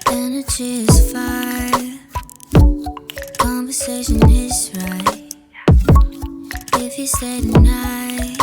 Energy is fire, conversation is right. If you stay tonight,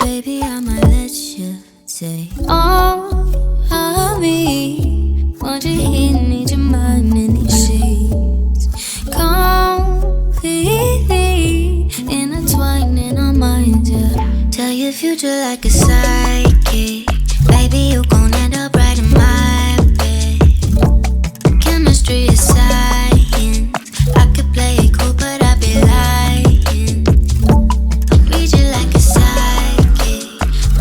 baby, I might let you say all of me. Want you here, need your mind in these sheets. Completely intertwining our minds, yeah. Tell your future like a psychic. Baby, you gon' end up right in my bed. Chemistry is science. I could play it cool, but I'd be lying. I'll read you like a psychic.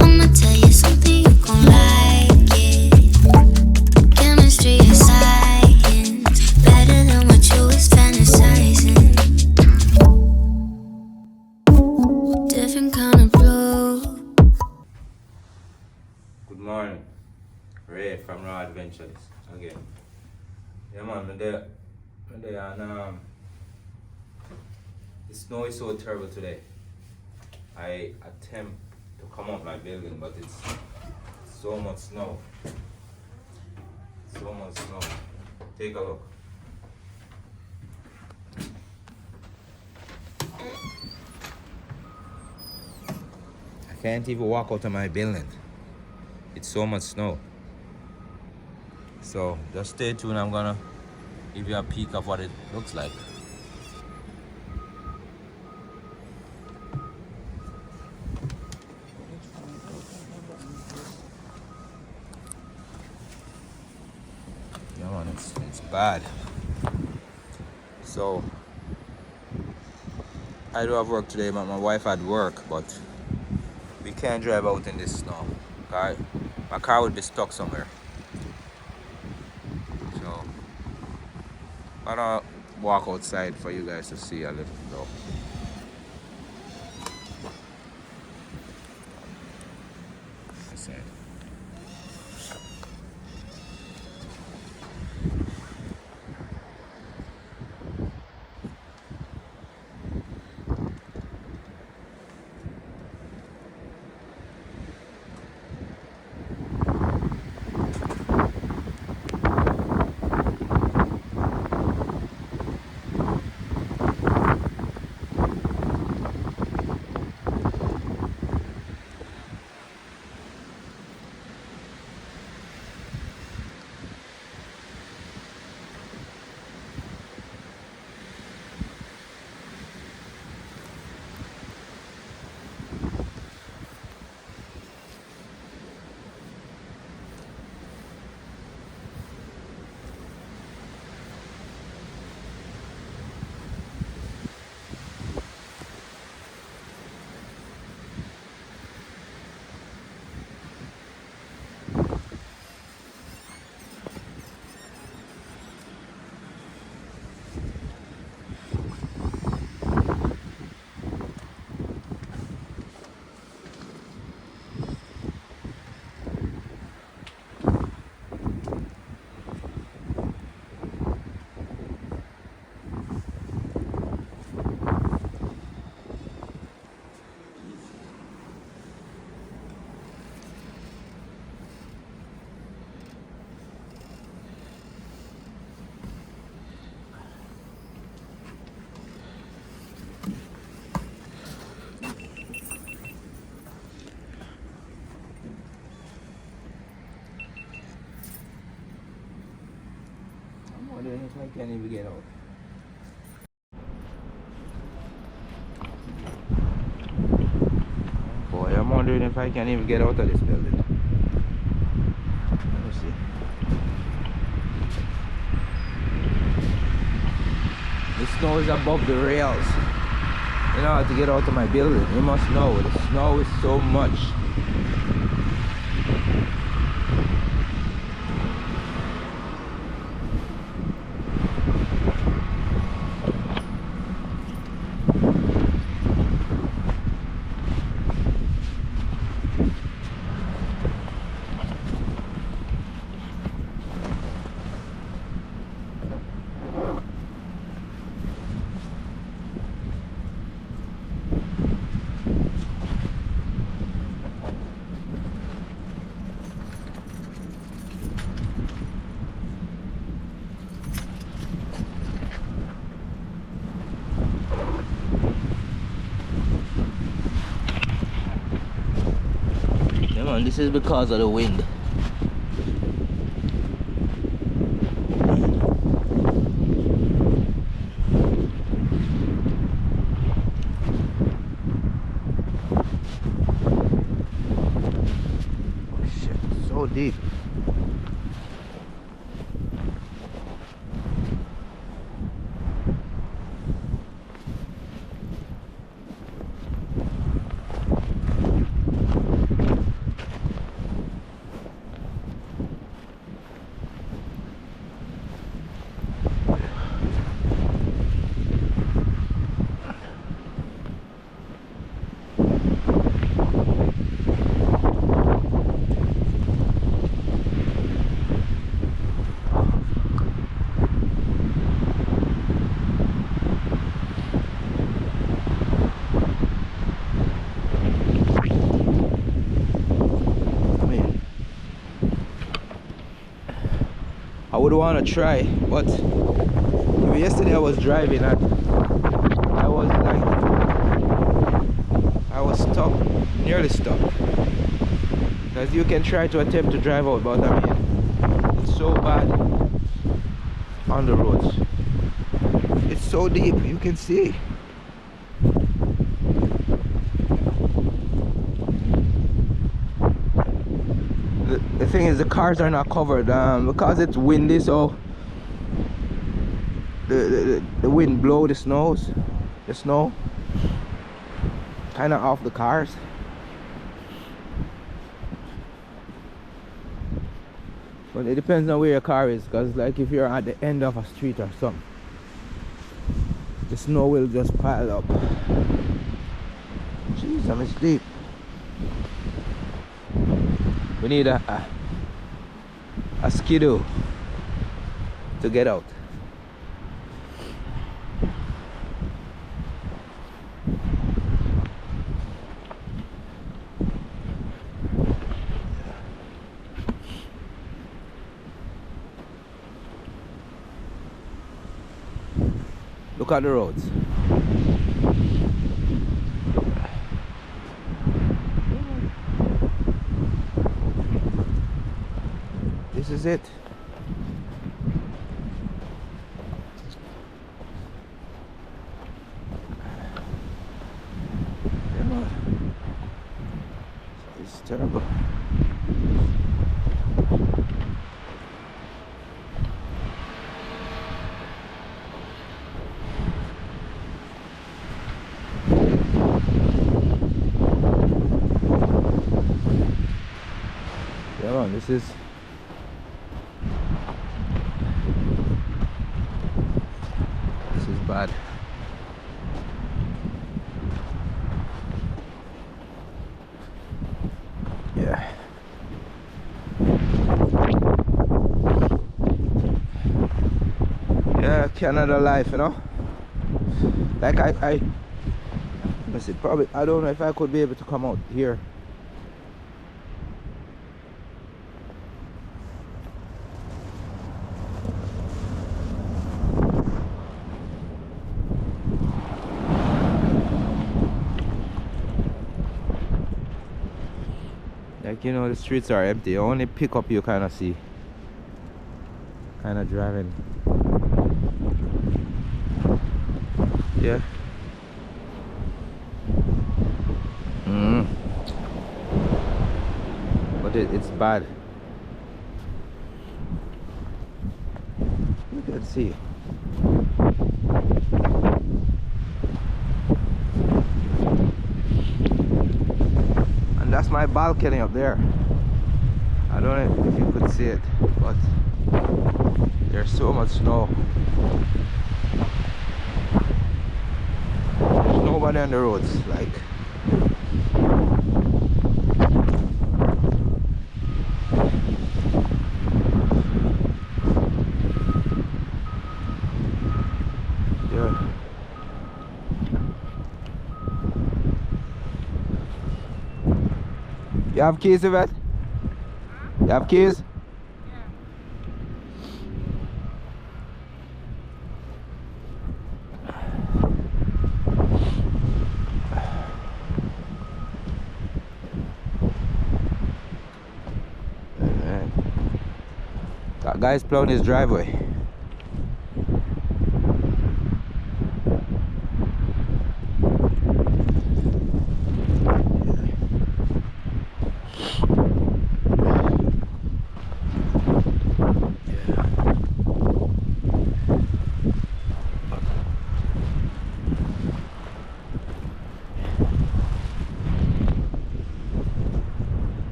I'ma tell you something, you gon' like it. Chemistry is science. Better than what you was fantasizing. Different kind of blue. Good morning, Ray from Raw Adventures again. Yeah man, I'm there and the snow is so terrible today. I attempt to come up my building, but it's so much snow. So much snow. Take a look. I can't even walk out of my building. It's so much snow. So just stay tuned. I'm gonna give you a peek of what it looks like. Yeah man, it's bad. So I do have work today, but my wife had work, but we can't drive out in this snow. My car would be stuck somewhere. So I'm gonna walk outside for you guys to see a little though. Outside. If I can't even get out. Boy, I'm wondering if I can even get out of this building. Let me see. The snow is above the rails. You know how to get out of my building. You must know the snow is so much. man, this is because of the wind. Oh shit, so deep. I would want to try, but yesterday I was driving and I was stuck, nearly stuck. Because you can try to attempt to drive out, but I mean, it's so bad on the roads. It's so deep, you can see. The thing is, the cars are not covered because it's windy, so the wind blow the snow kind of off the cars. But it depends on where your car is, because like if you're at the end of a street or something, the snow will just pile up. Jeez, it's deep. We need a skidoo to get out. Look at the roads. This is it. It's terrible. Yeah, man, this is bad. Yeah. Yeah, Canada life, you know. Like I said, probably I don't know if I could be able to come out here. Like, you know, the streets are empty. Only pickup you kind of see. Kind of driving. Yeah. But it's bad. You can see. That's my balcony up there. I don't know if you could see it, but there's so much snow. There's nobody on the roads, like. Yeah. You have keys, Yvette? You have keys? That guy's plowing his driveway.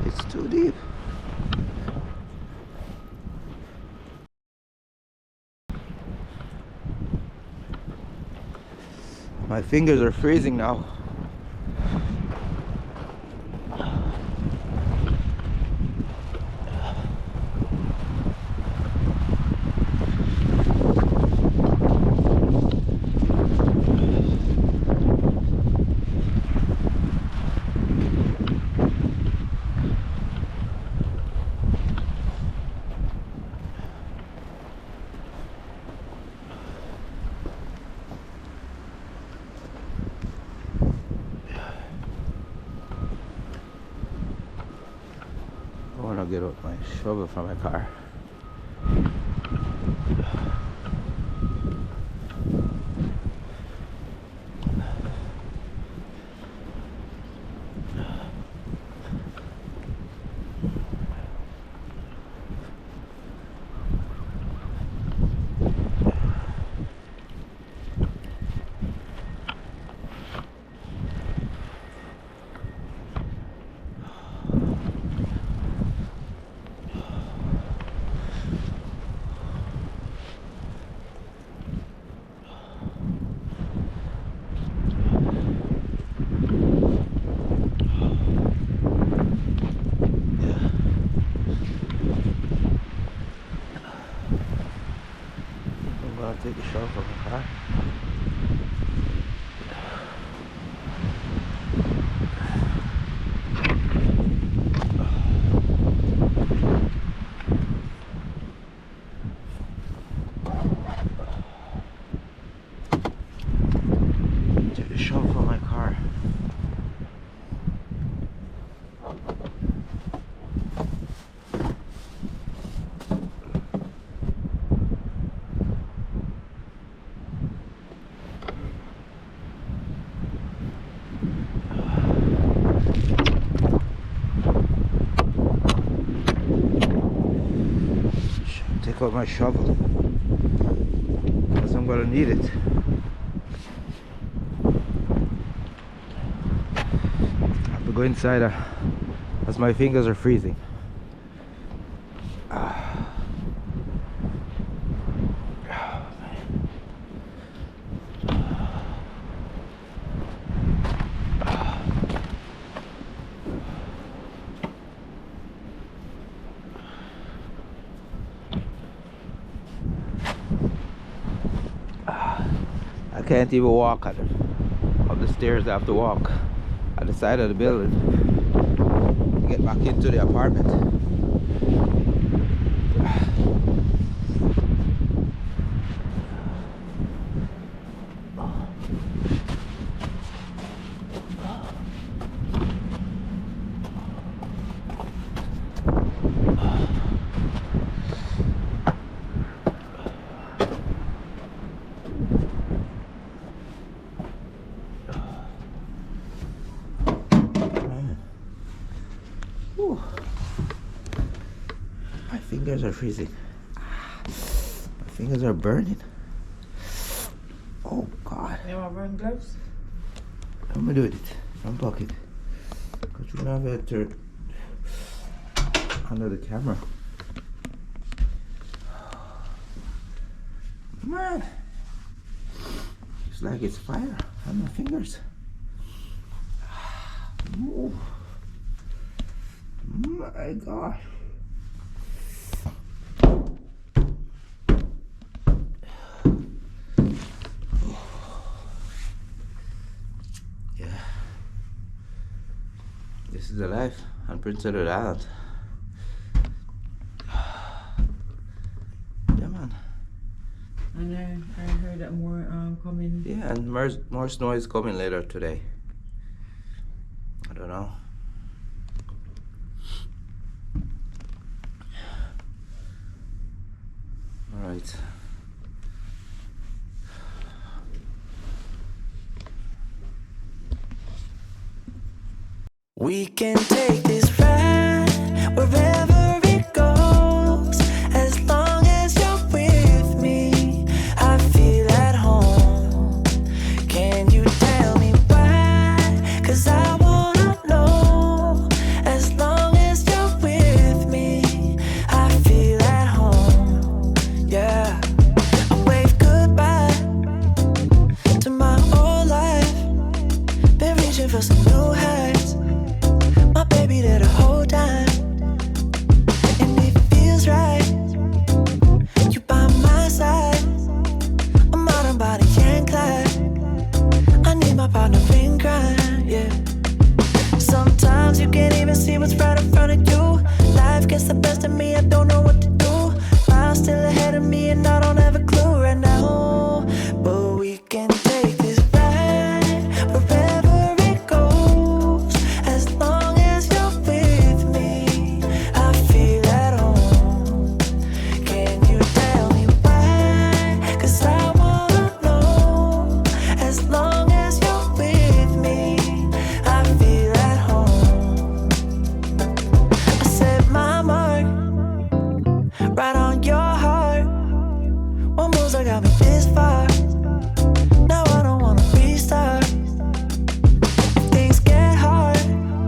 It's too deep. My fingers are freezing now. I want to get out my shovel from my car. I'll take the shovel from the car. Take the shovel from my car. Take out my shovel because I'm gonna need it. I have to go inside as my fingers are freezing. I can't even walk up the stairs. I have to walk at the side of the building to get back into the apartment. fingers are freezing. My fingers are burning. Oh God. You want wearing gloves? I'm gonna do it. Unblock it. Because you have it under the camera. Man, it's like it's fire on my fingers. Oh my God. Yeah, this is the life on Prince Edward Island. Yeah, man. And I heard that more coming. Yeah, and more snow is coming later today. I don't know. All right. We can take this